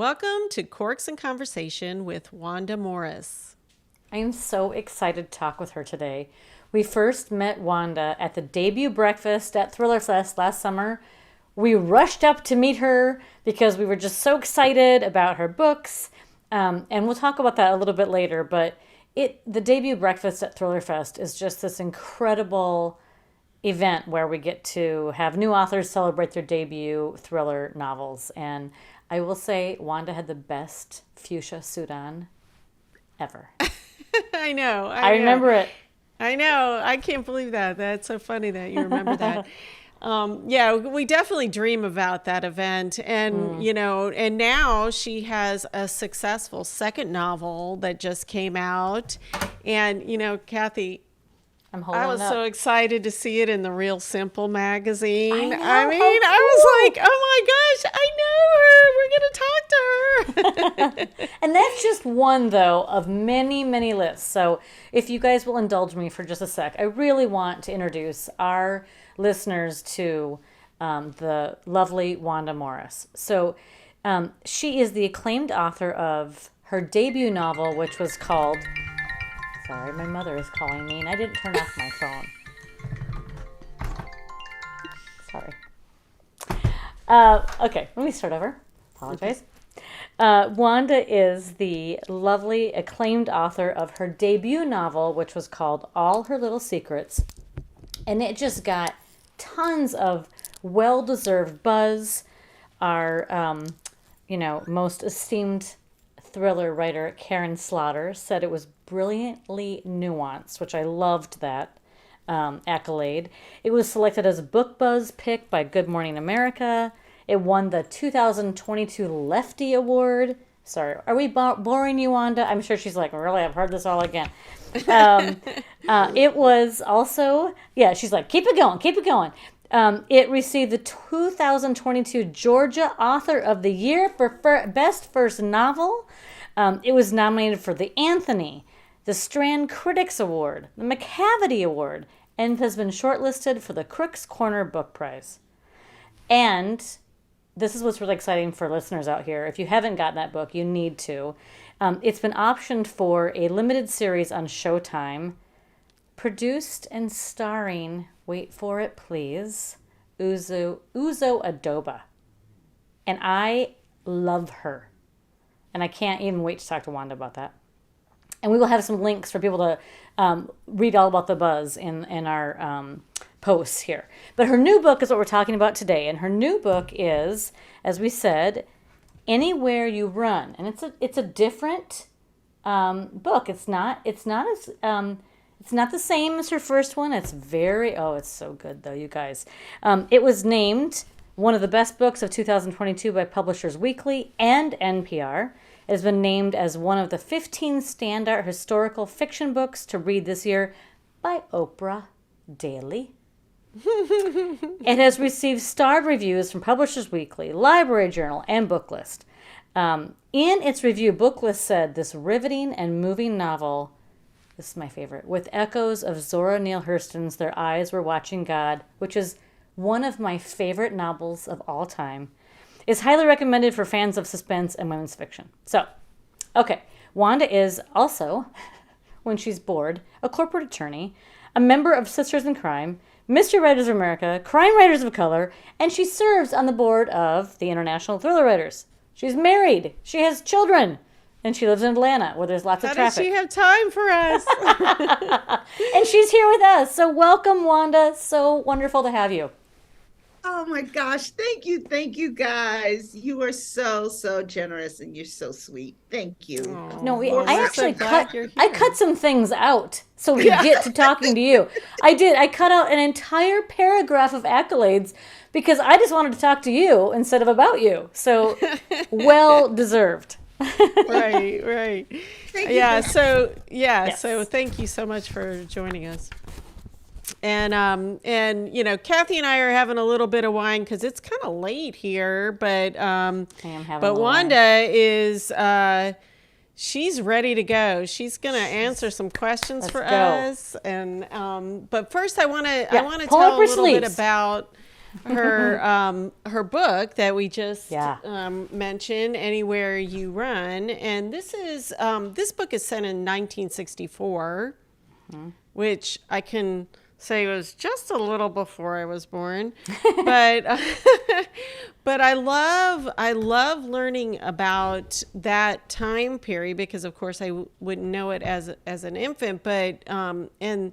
Welcome to Corks Conversation with Wanda Morris. I am so excited to talk with her today. We first met Wanda at the debut breakfast at Thriller Fest last summer. We rushed up to meet her because we were just so excited about her books. And we'll talk about that a little bit later. But the debut breakfast at Thriller Fest is just this incredible event where we get to have new authors celebrate their debut thriller novels. And I will say Wanda had the best fuchsia suit on ever. I know. I remember it. I know. I can't believe that. That's so funny that you remember that. Yeah, we definitely dream about that event. And, and now she has a successful second novel that just came out. And, Kathy, I was so excited to see it in the Real Simple magazine. I was like, oh my gosh, I know her. We're going to talk to her. And that's just one, though, of many, many lists. So if you guys will indulge me for just a sec, I really want to introduce our listeners to the lovely Wanda Morris. So she is the acclaimed author of her debut novel, which was called... Sorry, my mother is calling me, and I didn't turn off my phone. Sorry. Okay, let me start over. Apologize. Wanda is the lovely, acclaimed author of her debut novel, which was called All Her Little Secrets. And it just got tons of well-deserved buzz. Our, most esteemed thriller writer, Karen Slaughter, said it was brilliantly nuanced, which I loved that accolade. It was selected as a Book Buzz pick by Good Morning America. It won the 2022 Lefty Award. Sorry, are we boring you, Wanda? I'm sure she's like, really, I've heard this all again. It was also, she's like, keep it going. It received the 2022 Georgia Author of the Year for Best First Novel. It was nominated for the Anthony, the Strand Critics Award, the McCavity Award, and has been shortlisted for the Crooks Corner Book Prize. And this is what's really exciting for listeners out here. If you haven't gotten that book, you need to. It's been optioned for a limited series on Showtime, produced and starring, wait for it please, Uzo Adoba. And I love her. And I can't even wait to talk to Wanda about that. And we will have some links for people to read all about the buzz in our posts here. But her new book is what we're talking about today. And her new book is, as we said, Anywhere You Run. And it's a different book. It's not the same as her first one. It's it's so good though, you guys. It was named one of the best books of 2022 by Publishers Weekly and NPR. It has been named as one of the 15 standout historical fiction books to read this year by Oprah Daily. It has received starred reviews from Publishers Weekly, Library Journal, and Booklist. In its review, Booklist said this riveting and moving novel, this is my favorite, with echoes of Zora Neale Hurston's Their Eyes Were Watching God, which is one of my favorite novels of all time, is highly recommended for fans of suspense and women's fiction. So, okay, Wanda is also, when she's bored, a corporate attorney, a member of Sisters in Crime, Mystery Writers of America, Crime Writers of Color, and she serves on the board of the International Thriller Writers. She's married. She has children. And she lives in Atlanta, where there's lots of traffic. How does she have time for us? And she's here with us. So welcome, Wanda. So wonderful to have you. Oh my gosh. Thank you guys. You are so generous and you're so sweet. Thank you. I cut some things out so we get to talking to you. I cut out an entire paragraph of accolades because I just wanted to talk to you instead of about you. So well deserved. Right. Yes. So thank you so much for joining us. And Kathy and I are having a little bit of wine because it's kind of late here, but Wanda is she's ready to go. She's gonna answer some questions for us, and but first I want to tell a little bit about her book that we just Yeah. mentioned, Anywhere You Run, and this book is set in 1964, which I can say was just a little before I was born, but but I love learning about that time period because of course I wouldn't know it as an infant, but and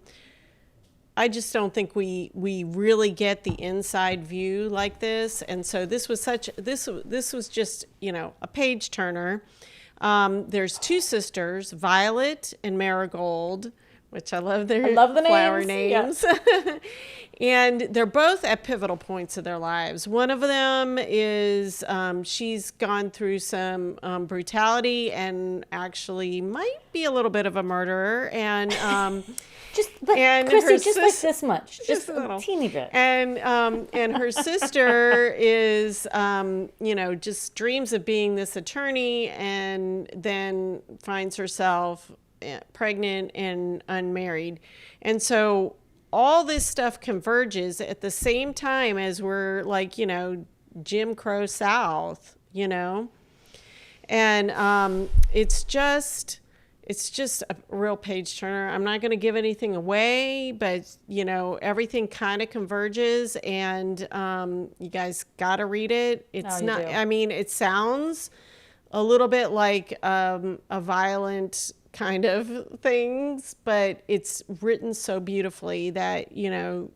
I just don't think we really get the inside view like this, and so this was just a page turner. There's two sisters, Violet and Marigold, which I love the flower names. Yeah. And they're both at pivotal points of their lives. One of them is she's gone through some brutality and actually might be a little bit of a murderer. And Chrissy, just like this much, just a teeny bit. And her sister is just dreams of being this attorney, and then finds herself pregnant and unmarried. And so all this stuff converges at the same time as we're like, Jim Crow South, and it's just a real page turner. I'm not going to give anything away, but everything kind of converges, and you guys got to read it. It's not, I mean, it sounds a little bit like a violent kind of things, but it's written so beautifully that no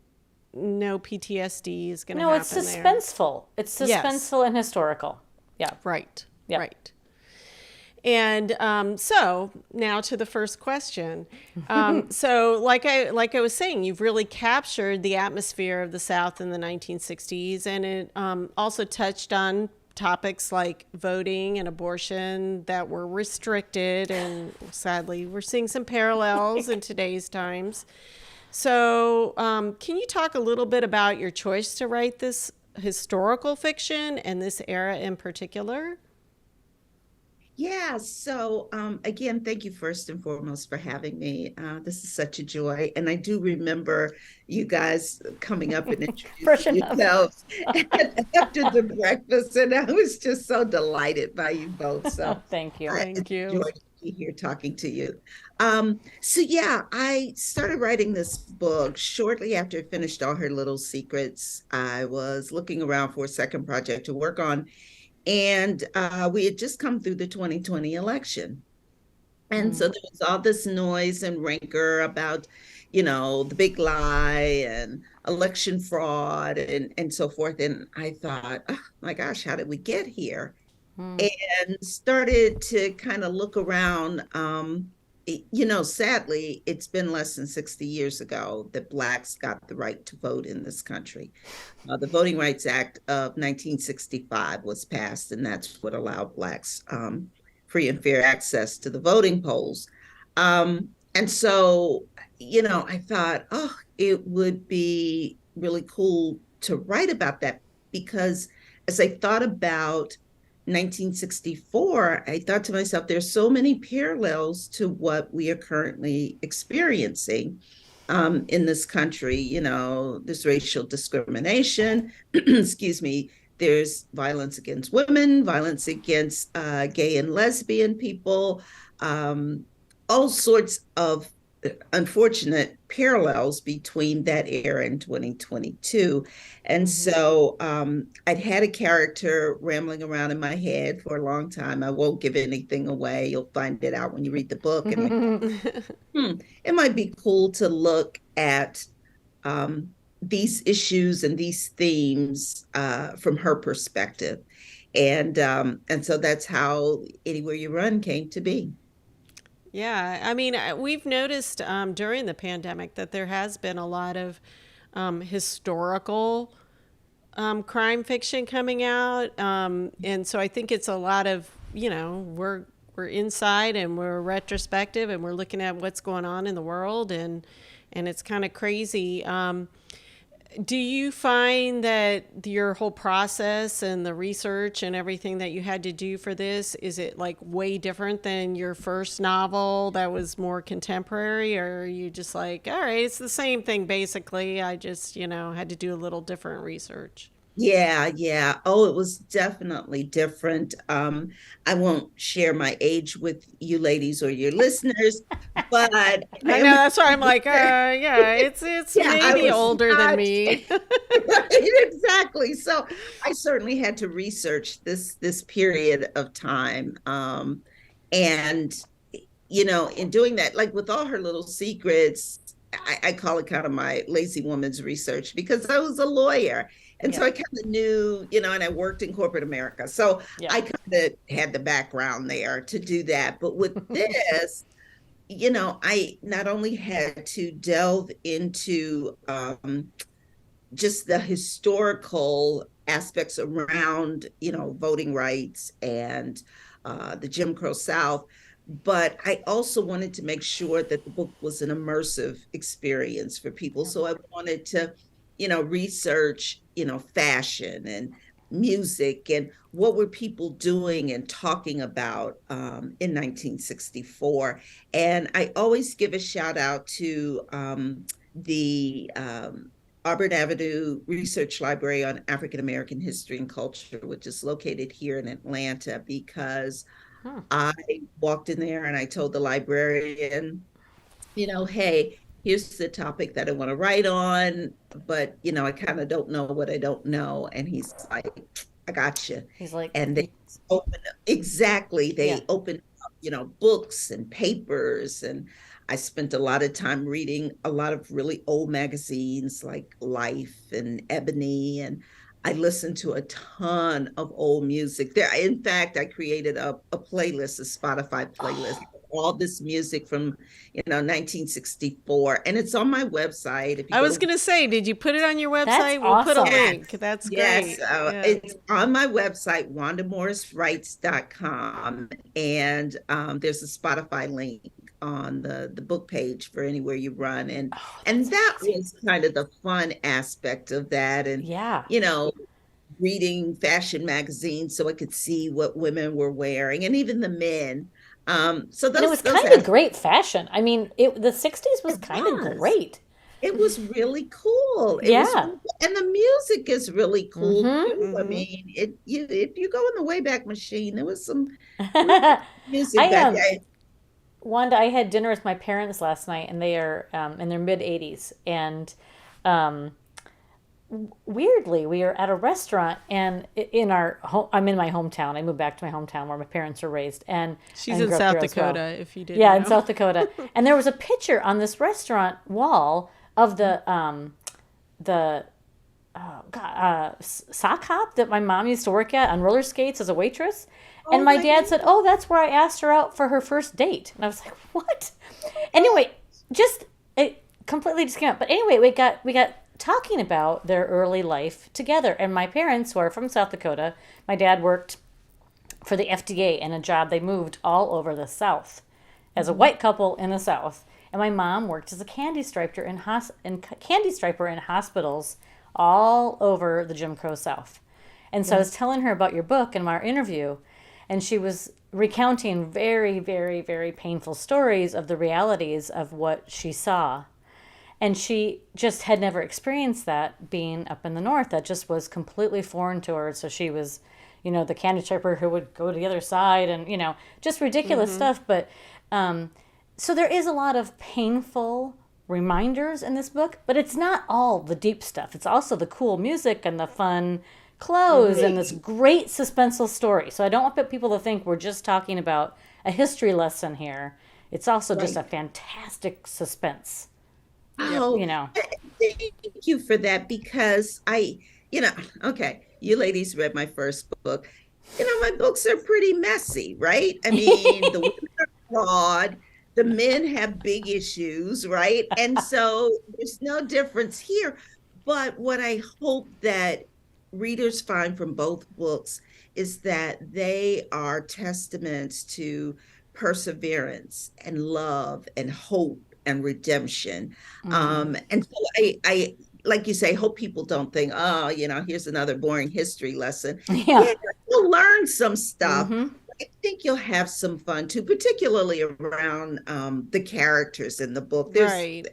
PTSD is going to happen. No, it's suspenseful. There. It's suspenseful and historical. Yeah. Right. Yeah. Right. And so now to the first question. So like I was saying, you've really captured the atmosphere of the South in the 1960s, and it also touched on topics like voting and abortion that were restricted, and sadly we're seeing some parallels in today's times. So can you talk a little bit about your choice to write this historical fiction and this era in particular? Yeah, so again, thank you first and foremost for having me. This is such a joy. And I do remember you guys coming up and introducing yourselves after the breakfast. And I was just so delighted by you both. So thank you. Thank you. Enjoyed being here talking to you. So yeah, I started writing this book shortly after I finished All Her Little Secrets. I was looking around for a second project to work on. And we had just come through the 2020 election. And so there was all this noise and rancor about, the big lie and election fraud and so forth. And I thought, oh my gosh, how did we get here? And started to kind of look around. Sadly, it's been less than 60 years ago that Blacks got the right to vote in this country. The Voting Rights Act of 1965 was passed, and that's what allowed Blacks free and fair access to the voting polls. And so, I thought, it would be really cool to write about that, because as I thought about 1964, I thought to myself, there's so many parallels to what we are currently experiencing in this country. There's racial discrimination, excuse me, there's violence against women, violence against gay and lesbian people, all sorts of unfortunate parallels between that era and 2022. And so I'd had a character rambling around in my head for a long time. I won't give anything away. You'll find it out when you read the book. And it might be cool to look at these issues and these themes from her perspective. And so that's how Anywhere You Run came to be. Yeah, I mean, we've noticed during the pandemic that there has been a lot of historical crime fiction coming out, and so I think it's a lot of we're inside and we're retrospective and we're looking at what's going on in the world, and it's kind of crazy. Do you find that your whole process and the research and everything that you had to do for this, is it like way different than your first novel that was more contemporary? Or are you just like, all right, it's the same thing basically. I just, had to do a little different research. Yeah, yeah. Oh, it was definitely different. I won't share my age with you ladies or your listeners, but I I know am, that's why I'm like, yeah, it's yeah, I maybe was older than not me. right, exactly. So I certainly had to research this period of time. And in doing that, like with all her little secrets, I call it kind of my lazy woman's research because I was a lawyer. And so Yeah. I kind of knew, and I worked in corporate America. So Yeah. I kind of had the background there to do that. But with this, I not only had to delve into just the historical aspects around, voting rights and the Jim Crow South, but I also wanted to make sure that the book was an immersive experience for people. Yeah. So I wanted to, research, fashion and music and what were people doing and talking about in 1964. And I always give a shout out to the Auburn Avenue Research Library on African American History and Culture, which is located here in Atlanta, because Hmm. I walked in there and I told the librarian, hey, here's the topic that I want to write on, but I kind of don't know what I don't know. And he's like, I got you. He's like, And they opened exactly, yeah. they opened up, books and papers. And I spent a lot of time reading a lot of really old magazines like Life and Ebony. And I listened to a ton of old music. There, in fact, I created a playlist, a Spotify playlist, all this music from 1964, and it's on my website. If you I go was to going to say, did you put it on your That's website? We'll put a awesome. link. That's yes, great. Yeah. it's on my website, wandamorriswrites.com, and there's a Spotify link on the book page for anywhere you run, and Oh, and that's that amazing. was kind of the fun aspect of that. And Yeah. you know reading fashion magazines so I could see what women were wearing and even the men. So And it those was those kind of aspects, great fashion. I mean, the 60s was it kind of was. great. It was really cool. It was Yeah. really, and the music is really cool Mm-hmm. too. I Hmm. mean, if you go in the Wayback Machine, there was some really I music back there. Wanda, I had dinner with my parents last night, and they are in their mid 80s. And um, weirdly, we are at a restaurant, and in our home, I'm in my hometown. I moved back to my hometown where my parents were raised, She's and in grew up here South as well. Dakota, if you didn't Yeah, in know. South Dakota. And there was a picture on this restaurant wall of the sock hop that my mom used to work at on roller skates as a waitress. And Oh my my dad said, "Oh, that's where I asked her out for her first date." And I was like, "What?" Anyway, just it completely just came out. But anyway, we got talking about their early life together. And my parents were from South Dakota. My dad worked for the FDA in a job they moved all over the South as a God. white couple in the South. And my mom worked as a candy striper in hospitals all over the Jim Crow South. And so I Yeah. was telling her about your book in our interview, and she was recounting very, very, very painful stories of the realities of what she saw. And she just had never experienced that being up in the North. That just was completely foreign to her. So she was, the candy striper who would go to the other side and, just ridiculous stuff. But so there is a lot of painful reminders in this book, but it's not all the deep stuff. It's also the cool music and the fun clothes and this great suspenseful story. So I don't want people to think we're just talking about a history lesson here. It's also just Right. a fantastic suspense. Yep. Oh, thank you for that because okay, you ladies read my first book. My books are pretty messy, right? I mean, the women are flawed, the men have big issues, right? And so there's no difference here. But what I hope that readers find from both books is that they are testaments to perseverance and love and hope and redemption. Mm-hmm. And so I like you say, hope people don't think, oh, here's another boring history lesson. Yeah. Yeah, you'll learn some stuff. Mm-hmm. I think you'll have some fun too, particularly around the characters in the book. There's Right.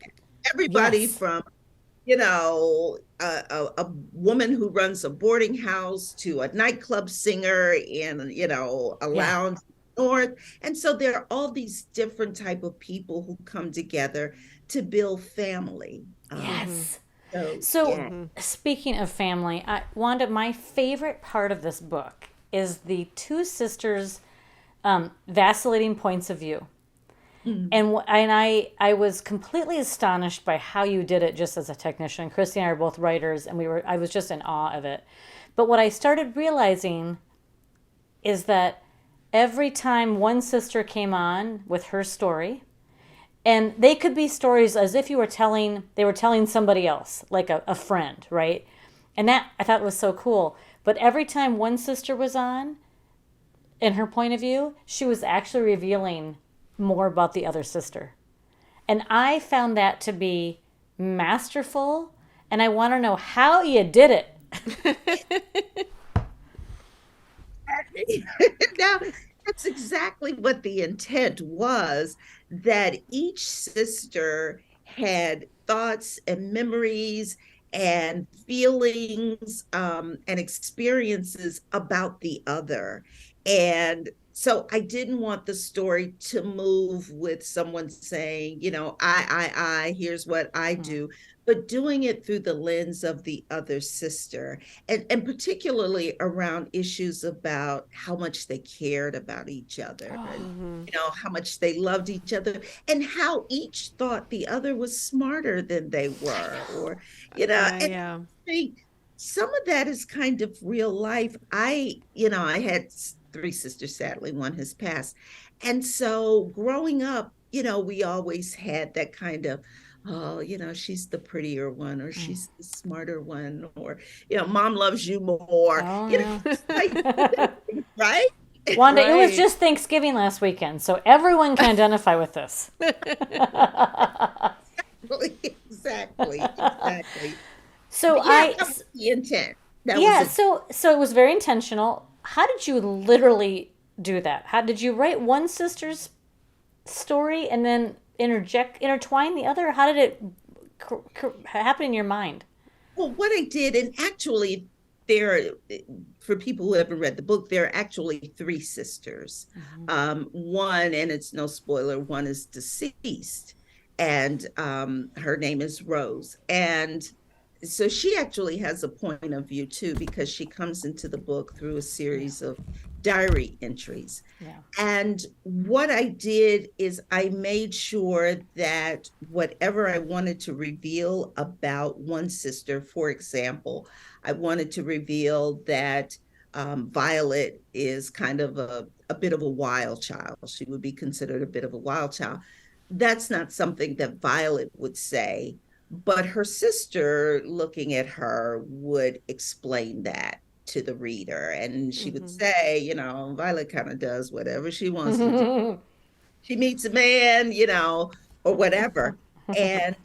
everybody Yes. from, a woman who runs a boarding house to a nightclub singer in, a Yeah. lounge north. And so there are all these different type of people who come together to build family. Yes. So, So, yeah. speaking of family, Wanda, my favorite part of this book is the two sisters' vacillating points of view. And I was completely astonished by how you did it just as a technician. Christy and I are both writers, and I was just in awe of it. But what I started realizing is that every time one sister came on with her story, and they could be stories as if they were telling somebody else, like a friend, right? And that I thought was so cool. But every time one sister was on, in her point of view, she was actually revealing more about the other sister. And I found that to be masterful, and I want to know how you did it. Now, that's exactly what the intent was, that each sister had thoughts and memories and feelings and experiences about the other. And so I didn't want the story to move with someone saying, here's what I do, but doing it through the lens of the other sister, and particularly around issues about how much they cared about each other, and how much they loved each other, and how each thought the other was smarter than they were, or and Yeah. I think some of that is kind of real life. I had three sisters, sadly one has passed, and so growing up, we always had that kind of, oh, she's the prettier one, or she's the smarter one, or mom loves you more. Oh, no. Right? Wanda, it was Right. just Thanksgiving last weekend, so everyone can identify with this. Exactly. So But yeah, that was the intent. That yeah, was it. so it was very intentional. How did you literally do that? How did you write one sister's story and then intertwine the other? How did it happen in your mind? Well, what I did, and actually, there, for people who haven't read the book, there are actually three sisters. One, and it's no spoiler, one is deceased, and her name is Rose. And so she actually has a point of view too, because she comes into the book through a series of diary entries. Yeah. And what I did is I made sure that whatever I wanted to reveal about one sister, for example, I wanted to reveal that Violet is kind of a bit of a wild child. She would be considered a bit of a wild child. That's not something that Violet would say, but her sister, looking at her, would explain that to the reader. And she would say, Violet kind of does whatever she wants to do. She meets a man, or whatever. And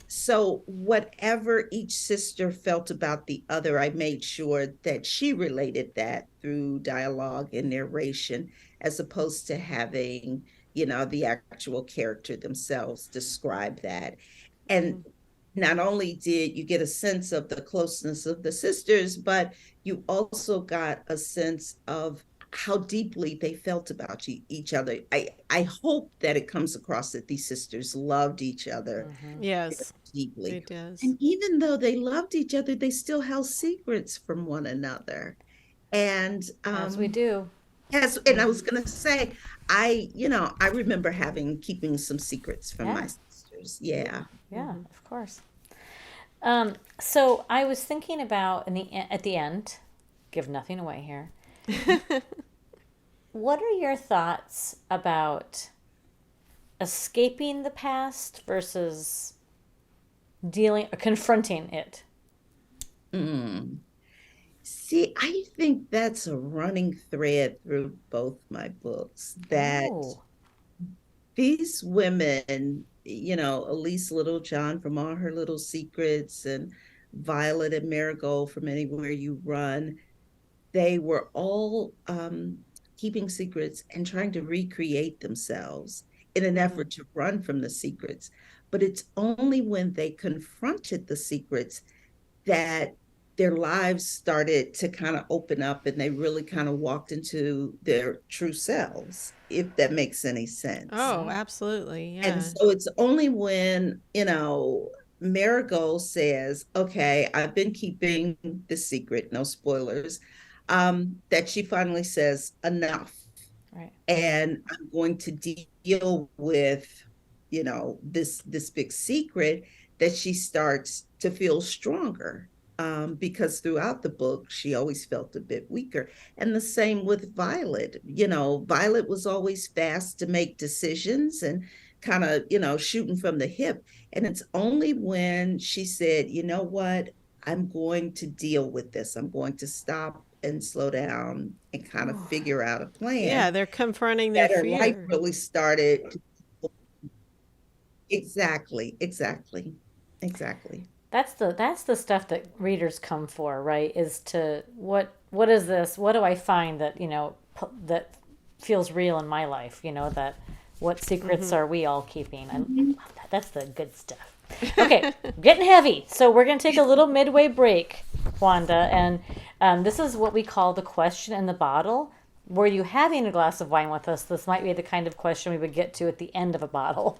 so, whatever each sister felt about the other, I made sure that she related that through dialogue and narration, as opposed to having, the actual character themselves describe that. And not only did you get a sense of the closeness of the sisters, but you also got a sense of how deeply they felt about each other. I hope that it comes across that these sisters loved each other Yes, deeply. it does. And even though they loved each other, they still held secrets from one another. And As we do. yes, and I was gonna say, I remember keeping some secrets from my sisters. Yeah. Yeah, of course. So I was thinking about at the end, give nothing away here. What are your thoughts about escaping the past versus confronting it? See, I think that's a running thread through both my books, that these women, Elise Littlejohn, from all her little secrets, and Violet and Marigold from Anywhere You Run, they were all keeping secrets and trying to recreate themselves in an effort to run from the secrets. But it's only when they confronted the secrets that their lives started to kind of open up and they really kind of walked into their true selves, if that makes any sense. Oh, absolutely. And Yeah. so it's only when, Marigold says, okay, I've been keeping the secret, no spoilers, that she finally says, enough. Right. And I'm going to deal with, this big secret, that she starts to feel stronger. Because throughout the book, she always felt a bit weaker. And the same with Violet. Violet was always fast to make decisions and kind of, shooting from the hip. And it's only when she said, you know what, I'm going to deal with this. I'm going to stop and slow down and kind of figure out a Yeah, plan, they're confronting their that her life fear. really started. Exactly, exactly, exactly. That's the stuff that readers come for, right? Is to what is this? What do I find that that feels real in my life? That what secrets are we all keeping? I love that. That's the good stuff. Okay, getting heavy. So we're gonna take a little midway break, Wanda, and this is what we call the question in the bottle. Were you having a glass of wine with us? This might be the kind of question we would get to at the end of a bottle.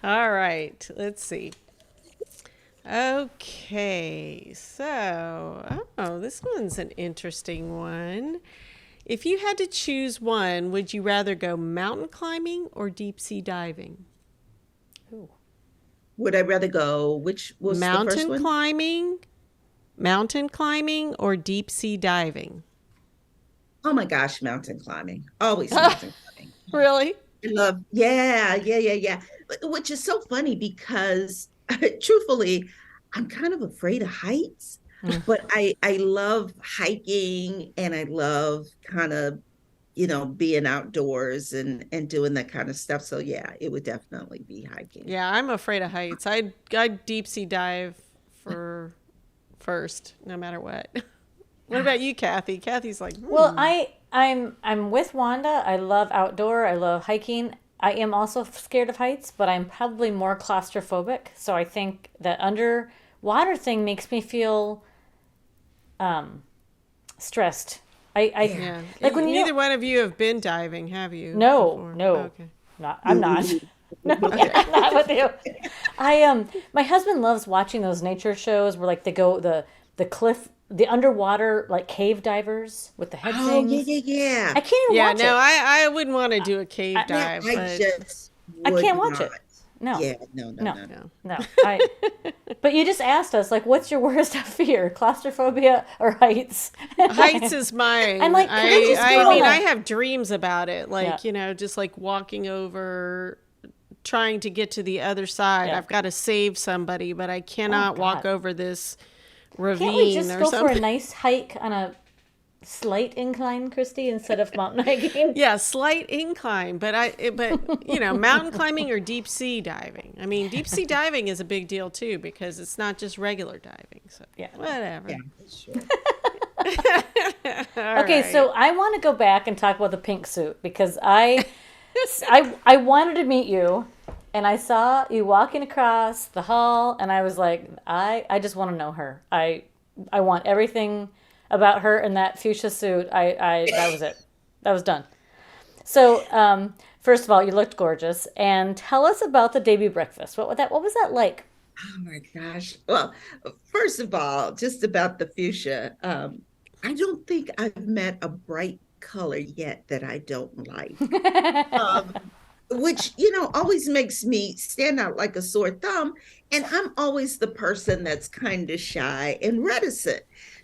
All right, let's see. Okay, so, this one's an interesting one. If you had to choose one, would you rather go mountain climbing or deep sea diving? Ooh. Would I rather go, which was the first Mountain one? climbing, mountain climbing, or deep sea diving? Oh my gosh, mountain climbing. Always mountain climbing. Really? I love, yeah, yeah, yeah, yeah. Which is so funny because truthfully, I'm kind of afraid of heights, but I love hiking and I love kind of, being outdoors and doing that kind of stuff. So yeah, it would definitely be hiking. Yeah, I'm afraid of heights. I'd deep sea dive for first, no matter what. What about you, Kathy? Kathy's like, Well, I'm with Wanda. I love outdoor. I love hiking. I am also scared of heights, but I'm probably more claustrophobic. So I think that underwater thing makes me feel stressed. yeah. Like when Neither one of you have been diving, have you? No, Before? no. Okay. I'm not. No, I'm not with you. My husband loves watching those nature shows where like they go the cliff, the underwater like cave divers with the head Oh, things. yeah, yeah, yeah. I can't even Yeah, watch no, it. I wouldn't want to do a cave dive, I but just I would can't watch not. it. No. Yeah, no, no, No. no, no. No. But you just asked us like, what's your worst fear? Claustrophobia or heights? heights is mine. I'm like, can we just I go mean, on a- I have dreams about it. Like, Yeah. just like walking over, trying to get to the other side. Yeah. I've got to save somebody, but I cannot walk God. over this Can't we ravine just or go for a something. nice hike on a slight incline, Christy, instead of mountain hiking? Yeah, slight incline, but mountain climbing or deep sea diving. I mean, deep sea diving is a big deal too because it's not just regular diving. So Yeah. whatever. Yeah, sure. Okay, so I want to go back and talk about the pink suit because I wanted to meet you, and I saw you walking across the hall, and I was like, I just want to know her. I want everything about her in that fuchsia suit. That was it. That was done. So, first of all, you looked gorgeous, and tell us about the debut breakfast. What was that like? Oh my gosh. Well, first of all, just about the fuchsia, I don't think I've met a bright color yet that I don't like. Um, which, always makes me stand out like a sore thumb. And I'm always the person that's kind of shy and reticent.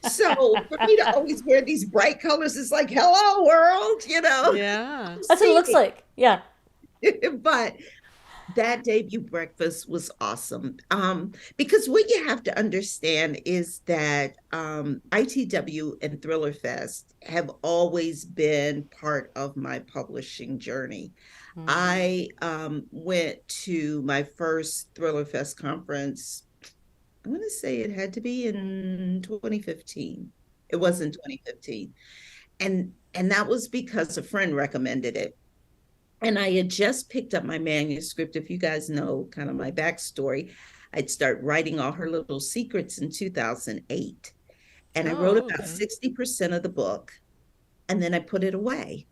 So for me to always wear these bright colors is like, hello, world, Yeah. That's what it looks like. Yeah. But that debut breakfast was awesome. Because what you have to understand is that ITW and Thriller Fest have always been part of my publishing journey. I went to my first Thriller Fest conference I want to say it had to be in 2015. It was in 2015. And that was because a friend recommended it. And I had just picked up my manuscript. If you guys know kind of my backstory, I'd start writing all her little secrets in 2008. And I wrote Oh, about okay. 60% of the book, and then I put it away.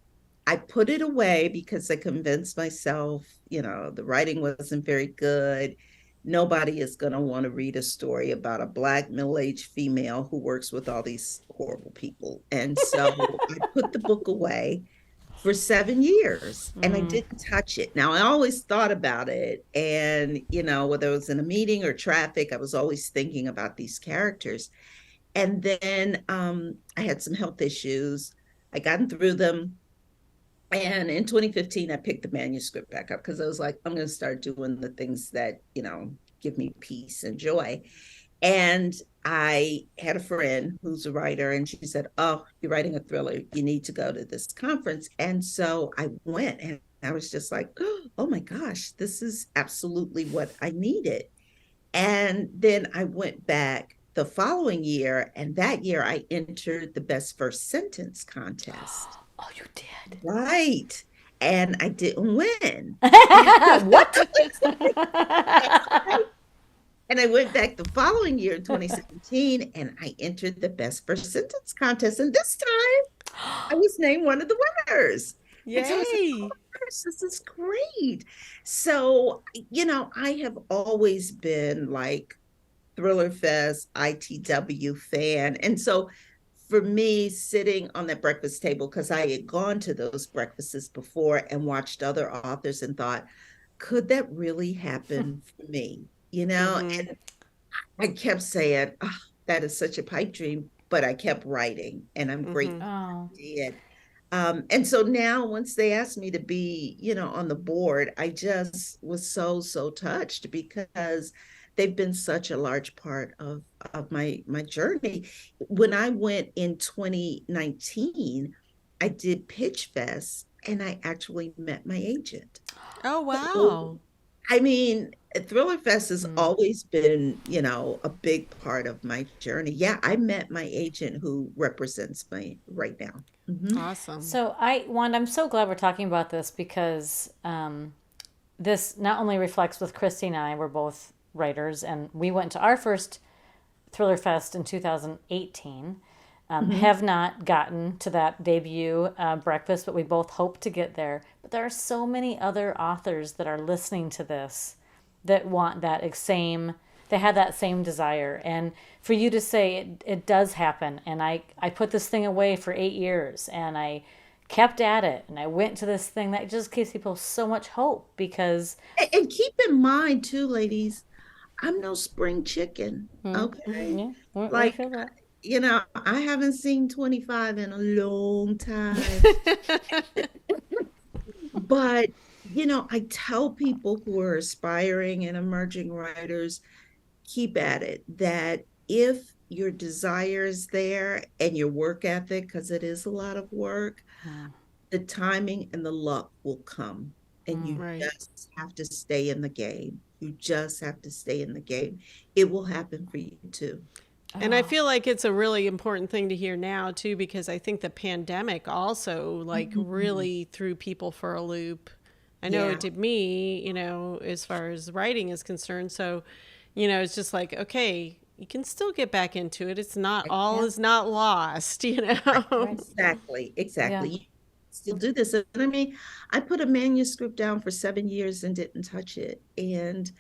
I put it away because I convinced myself, the writing wasn't very good. Nobody is going to want to read a story about a Black middle-aged female who works with all these horrible people. And so I put the book away for 7 years and I didn't touch it. Now, I always thought about it. And, whether it was in a meeting or traffic, I was always thinking about these characters. And then I had some health issues. I gotten through them. And in 2015, I picked the manuscript back up because I was like, I'm going to start doing the things that, give me peace and joy. And I had a friend who's a writer, and she said, "Oh, you're writing a thriller. You need to go to this conference." And so I went, and I was just like, "Oh my gosh, this is absolutely what I needed." And then I went back the following year, and that year I entered the Best First Sentence contest. Oh, you did. Right. And I didn't win. What? And I went back the following year, 2017, and I entered the Best First Sentence contest. And this time I was named one of the winners. And so I was like, oh Yay. my gosh, this is great. So, I have always been like Thriller Fest, ITW fan. And so for me, sitting on that breakfast table, because I had gone to those breakfasts before and watched other authors and thought, could that really happen for me? Mm-hmm. And I kept saying, oh, that is such a pipe dream, but I kept writing, and I'm grateful Mm-hmm. Oh, I did. And so now, once they asked me to be, on the board, I just was so, so touched because they've been such a large part of my journey. When I went in 2019, I did Pitch Fest, and I actually met my agent. Oh, So, wow. I mean, Thriller Fest has mm. always been, a big part of my journey. Yeah, I met my agent who represents me right now. Mhm. Awesome. So Wanda, I'm so glad we're talking about this because this not only reflects with Christy and I, we're both writers, and we went to our first Thriller Fest in 2018. Mhm. Have not gotten to that debut breakfast, but we both hope to get there. But there are so many other authors that are listening to this that want that same, they had that same desire. And for you to say it does happen, and I put this thing away for 8 years, and I kept at it, and I went to this thing, that just gives people so much hope because, And keep in mind too, ladies, I'm no spring chicken. Okay. yeah, we Like, feel that. I haven't seen 25 in a long time. But, I tell people who are aspiring and emerging writers, keep at it, that if your desire is there and your work ethic, because it is a lot of work, the timing and the luck will come. And you Right. just have to stay in the game. You just have to stay in the game. It will happen for you too. And I Oh, feel like it's a really important thing to hear now too, because I think the pandemic also like Mhm. really threw people for a loop. I know it Yeah, did me, as far as writing is concerned. So, it's just like, okay, you can still get back into it. It's not all yeah, is not lost, right. right. Exactly, Yeah. exactly. You still do this. And I mean, I put a manuscript down for 7 years and didn't touch it. And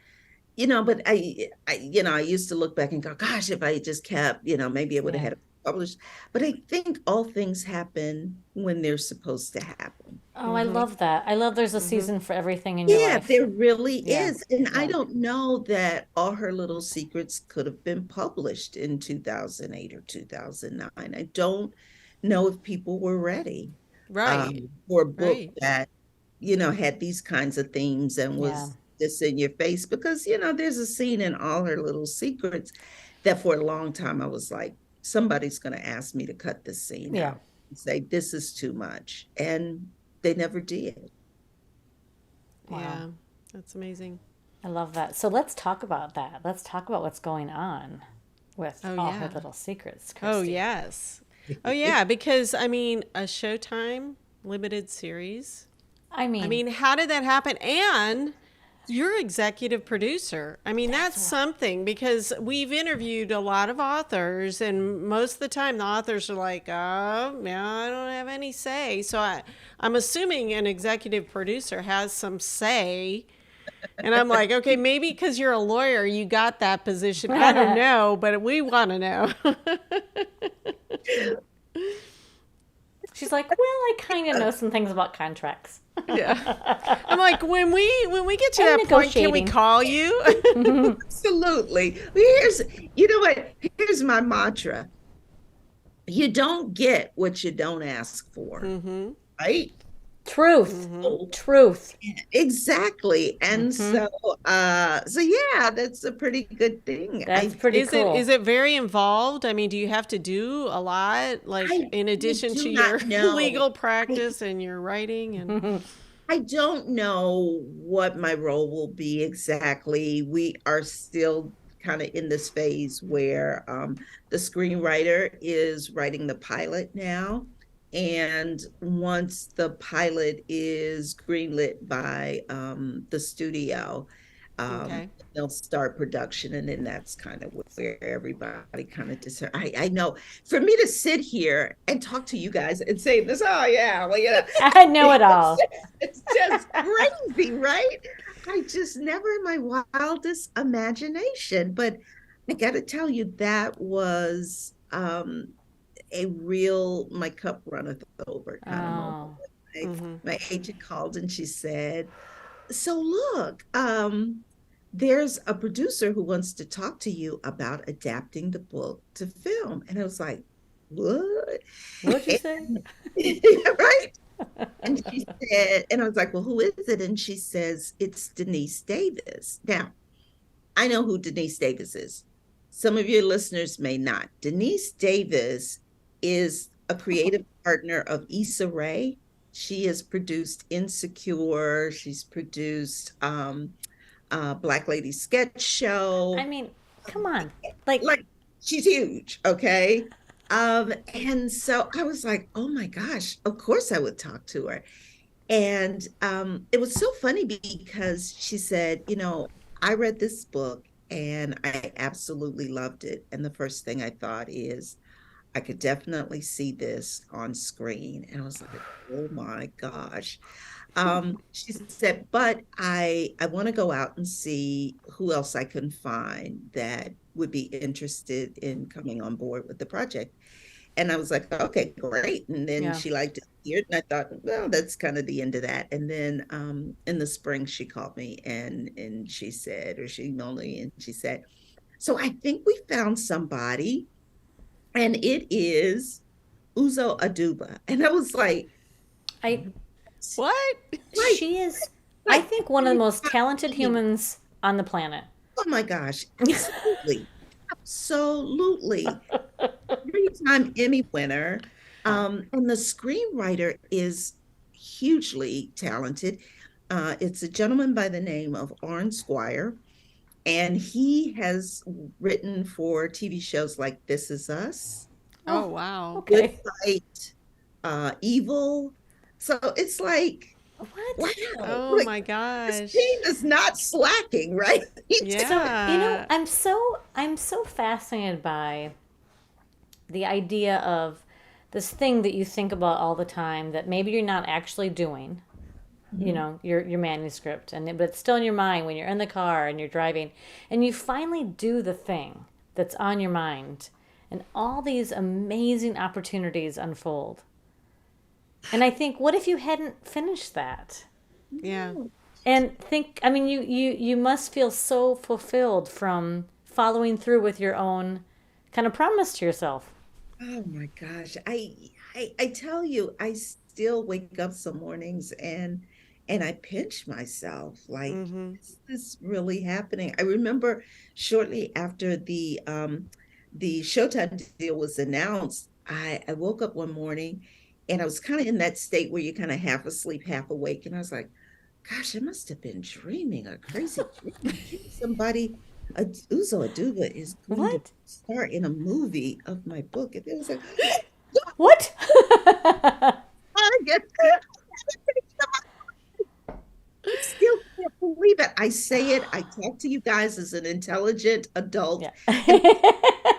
but I used to look back and go, gosh, if I just kept, maybe I would have Yeah. had it published. But I think all things happen when they're supposed to happen. Oh, I love that. I love there's a Mm-hmm. season for everything in your Yeah, life. there really Yeah. is. And I Yeah. don't know that all her little secrets could have been published in 2008 or 2009. I don't know if people were ready Right. for a book Right. that, had these kinds of themes and Yeah. was just in your face. Because, there's a scene in All Her Little Secrets that for a long time I was like, somebody's going to ask me to cut this scene Yeah. out and say, this is too much. And they never did. Wow. Yeah. That's amazing. I love that. So let's talk about that. Let's talk about what's going on with Oh all her yeah. little secrets, Oh Christy. yes. Oh yeah, because I mean, a Showtime limited series. I I mean, mean, how did that happen? And you're executive producer. I mean, that's that's something because we've interviewed a lot of authors, and most of the time the authors are like, "Oh, yeah, I don't have any say." So I'm assuming an executive producer has some say. And I'm like, okay, maybe because you're a lawyer, you got that position. I don't know, but we want to know. she's like, well, I kind of know some things about contracts Yeah. I'm like, when we get to and that point, can we negotiating. call you? Absolutely. You know what? Here's my mantra. You don't get what you don't ask for, Mm-hmm. right? Truth, Mm-hmm. So, truth. exactly. And Hmm. so yeah, that's a pretty good thing. That's pretty Is cool. it very involved? I mean, do you have to do a lot, like I in I addition to do your not know. legal I practice and your writing and I don't know what my role will be exactly. We are still kind of in this phase where the screenwriter is writing the pilot now. And once the pilot is greenlit by the studio, okay. they'll start production. And then that's kind of where everybody kind of I know for me to sit here and talk to you guys and say this, oh, yeah, well, I know it it's, all. it's just crazy, right? I just never in my wildest imagination. But I got to tell you, that was a real my cup runneth over kind of moment. Oh, My, Mm-hmm. my agent called and she said, "So look, there's a producer who wants to talk to you about adapting the book to film." And I was like, "What?" what'd you say? And, right? And she said, and I was like, "Well, who is it?" And she says, "It's Denise Davis." Now, I know who Denise Davis is. Some of your listeners may not. Denise Davis is a creative partner of Issa Rae. She has produced Insecure. She's produced Black Lady Sketch I Show. mean, come on. Like, Like, she's huge, okay? And so I was like, oh my gosh, of course I would talk to her. And it was so funny because she said, I read this book and I absolutely loved it. And the first thing I thought is, I could definitely see this on screen. And I was like, oh my gosh. She said, but I want to go out and see who else I can find that would be interested in coming on board with the project. And I was like, okay, great. And then yeah. she liked it. And I thought, well, that's kind of the end of that. And then in the spring, she called me and she said, or she emailed me and she said, so I think we found somebody, and it is Uzo Aduba. And I was I What? like, she is I like, think one of the most talented humans on the planet. oh my gosh, absolutely, absolutely. Three-time Emmy winner. And the screenwriter is hugely talented. It's a gentleman by the name of Arn Squire, and he has written for TV shows like This Is Us, Oh Oh, wow. Good okay. Fight, Evil. So it's like, What? wow, Oh like my this team gosh. is not slacking, right? So, Yeah. I'm so fascinated by the idea of this thing that you think about all the time that maybe you're not actually doing, your manuscript, but it's still in your mind when you're in the car and you're driving and you finally do the thing that's on your mind and all these amazing opportunities unfold. And I think, what if you hadn't finished that? Yeah. And think, I mean, you must feel so fulfilled from following through with your own kind of promise to yourself. Oh my gosh. I tell you, I still wake up some mornings and I pinch myself like, Mm-hmm. is this really happening? I remember shortly after the Showtime deal was announced, I woke up one morning and I was kind of in that state where you're kind of half asleep, half awake. And I was like, gosh, I must have been dreaming a crazy dream. Somebody, Uzo Aduba is going to What? star in a movie of my book. And it was like, What? I get I still can't believe it. I say it. I talk to you guys as an intelligent adult, Yeah. and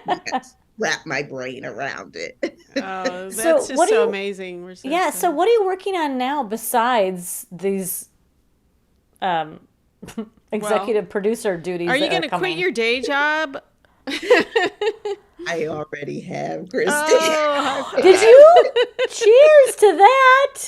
I can't wrap my brain around it. Oh, So that's what just do so you? amazing. We're so Yeah. So excited. what are you working on now besides these um, Well, executive producer duties are you that are going to quit coming? your day job? I already have, Christy. Oh, high Did five. you? Cheers to that.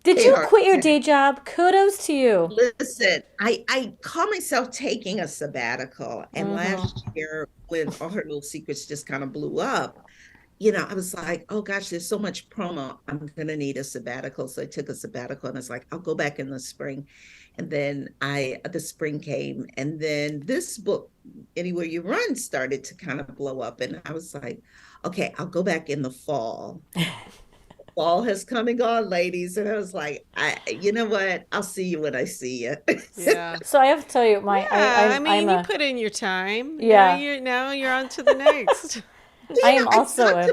Did I you already quit your have. day job? Kudos to you. Listen, I call myself taking a sabbatical. And Mm-hmm. last year, when All Her Little Secrets just kind of blew up, I was like, oh gosh, there's so much promo. I'm going to need a sabbatical. So I took a sabbatical and I was like, I'll go back in the spring. And then the spring came. And then this book, Anywhere You Run, started to kind of blow up. And I was like, okay, I'll go back in the fall. Fall has come and gone, ladies. And I was like, you know what? I'll see you when I see you. Yeah. So I have to tell you, Yeah, I I'm mean, you a put in your time. yeah. Now you're on to the next. I am also a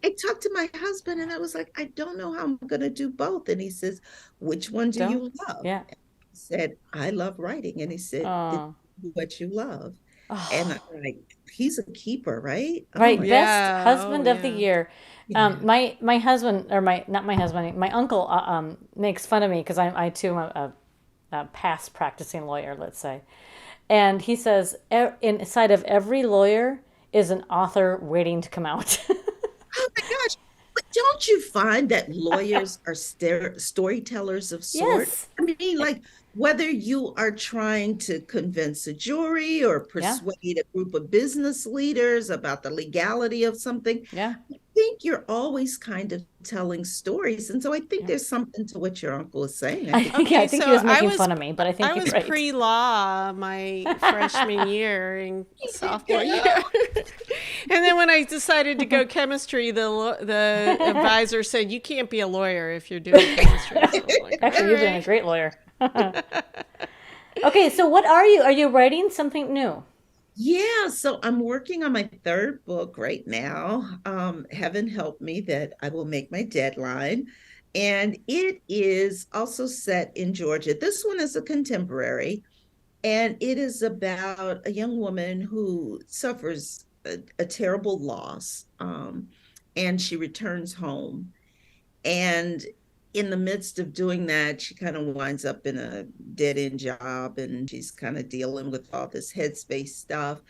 I talked to my husband and I was like, I don't know how I'm gonna do both. And he says, which one do don't you love? yeah. I said, I love writing. And he said, then Oh, do what you love. And oh. I'm like, he's a keeper, right? Oh Right, my, best Yeah. Oh, husband of the yeah. year. yeah. My husband or my not my husband, my uncle makes fun of me because I too am a past practicing lawyer, let's say, and he says inside of every lawyer is an author waiting to come out. Oh my gosh. But don't you find that lawyers are storytellers of sort? Yes. I mean, like whether you are trying to convince a jury or Yeah. persuade a group of business leaders about the legality of something, Yeah. I think you're always kind of telling stories. And so I think Yeah. there's something to what your uncle is saying. I think, Yeah, I Okay, think he so was making fun of me, but I think I he's was right. pre-law my freshman year in sophomore year. And then when I decided to go chemistry, the advisor said, "You can't be a lawyer if you're doing chemistry." So I'm like, all Actually, you're doing a right. great lawyer. Okay, so what are you? Are you writing something new? yeah, so I'm working on my third book right now. Heaven help me that I will make my deadline. And it is also set in Georgia. This one is a contemporary, and it is about a young woman who suffers a terrible loss, and she returns home. And in the midst of doing that, she kind of winds up in a dead end job and she's kind of dealing with all this headspace stuff.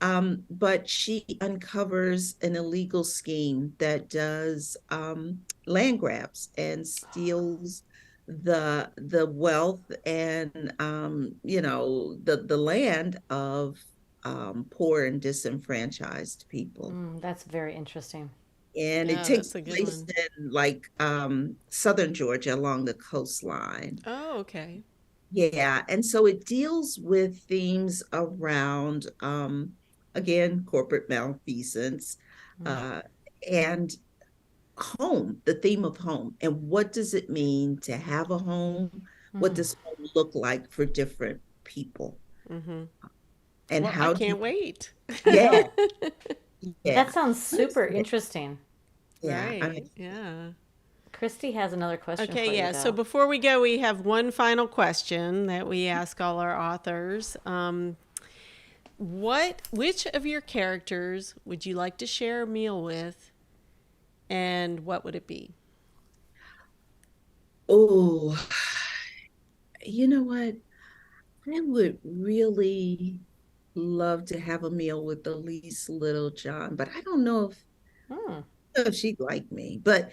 But she uncovers an illegal scheme that does land grabs and steals the wealth and the land of poor and disenfranchised people. That's very interesting. And it Yeah, takes that's a good place one. in like southern Georgia along the coastline. Oh, okay. Yeah, and so it deals with themes around again corporate malfeasance Mm. uh and home, the theme of home, and what does it mean to have a home? What Mm. does home look like for different people? And Well, I how do can't wait. I yeah, know. yeah. That sounds super interesting. Yeah, I'm Right. Yeah. Christy has another question for Okay, you, yeah. So though. before we go, we have one final question that we ask all our authors. Which of your characters would you like to share a meal with, and what would it be? oh, you know what? I would really love to have a meal with Elise Littlejohn, but I don't know Hmm. if she'd like me. But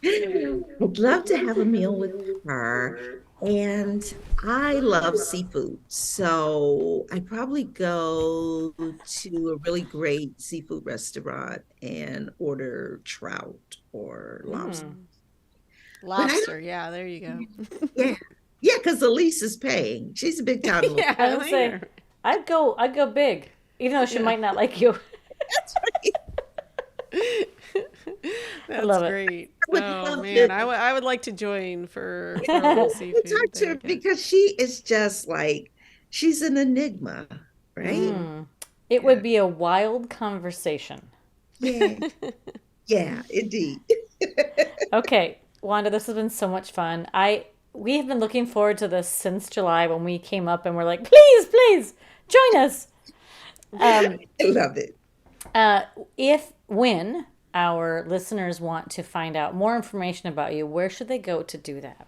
anyway, I'd love to have a meal with her. And I love seafood. So I'd probably go to a really great seafood restaurant and order trout or lobster. Hmm. But I Lobster. Yeah, there you go. yeah. Yeah, because Elise is paying. She's a big time Elise. I Yeah, would say there. I'd go big, even though she Yeah. might not like you. That's right. That's love it. great. would Oh love man, to. I would like to join for a little We'll seafood talk to thing her again. because she is just like she's an enigma, right? It would Yeah. be a wild conversation. Yeah. Yeah, indeed. Okay, Wanda, this has been so much fun. We have been looking forward to this since July when we came up and we're like, please, please join us. I love it. When our listeners want to find out more information about you, where should they go to do that?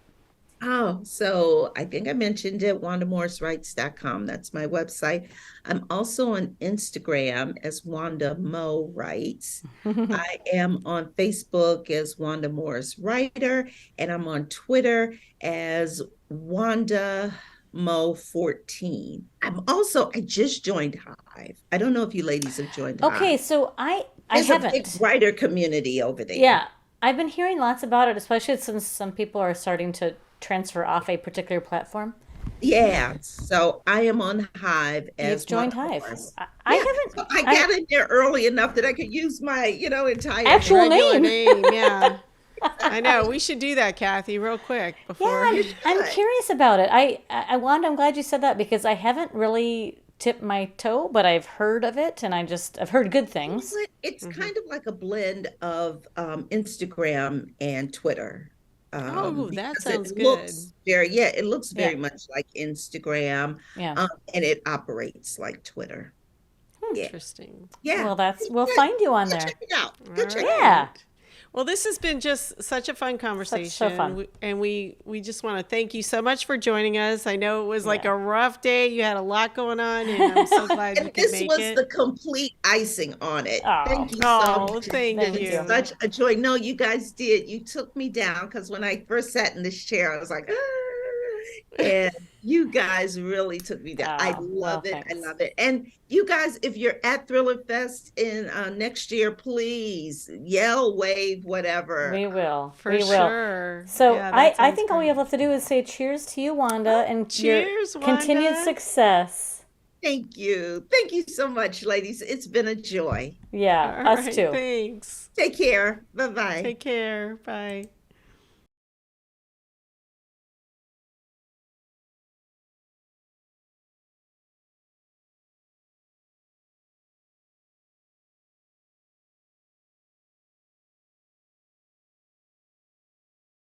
Oh, so I think I mentioned it, WandaMorrisWrites.com. That's my website. I'm also on Instagram as Wanda Mo Writes. I am on Facebook as Wanda Morris Writer, and I'm on Twitter as Wanda Mo 14. I just joined Hive. I don't know if you ladies have joined Okay, Hive. so I There's a big haven't. writer community over there. Yeah, I've been hearing lots about it, especially since some people are starting to transfer off a particular platform. Yeah, so I am on Hive You've as joined Wanda Hive. Morris. I Yeah, haven't. so I got in there early enough that I could use my, entire Actual Regular name. name, yeah. I know. We should do that, Kathy, real quick before. Yeah, I'm curious about it. Wanda, I'm glad you said that because I haven't really tipped my toe, but I've heard of it and I've heard good things. It's kind of like a blend of Instagram and Twitter. Oh, that Because sounds good. it looks Yeah. very much like Instagram, Yeah. and it operates like Twitter. Yeah, Interesting. yeah. Well, we'll find you on Go there. check it out. All Go check it right. out. Yeah. Well, this has been just such a fun conversation. fun. And we just want to thank you so much for joining us. I know it was like Yeah. a rough day. You had a lot going on, and I'm so glad you And could this make was it. the complete icing on it. Oh. Thank you so Oh, much. thank It's been you. such a joy. No, you guys did. You took me down because when I first sat in this chair, I was like, and you guys really took me down. I Oh, love well, it. I thanks. love it. And you guys, if you're at Thriller Fest in next year, please yell, wave, whatever. We will. For we will. sure. So Yeah, that I sounds think all we great. have left to do is say cheers to you, Wanda, and cheers, your continued Wanda. success. Thank you. Thank you so much, ladies. It's been a joy. Yeah, All us right, too. Thanks. Take care. Bye-bye. Take care. Bye.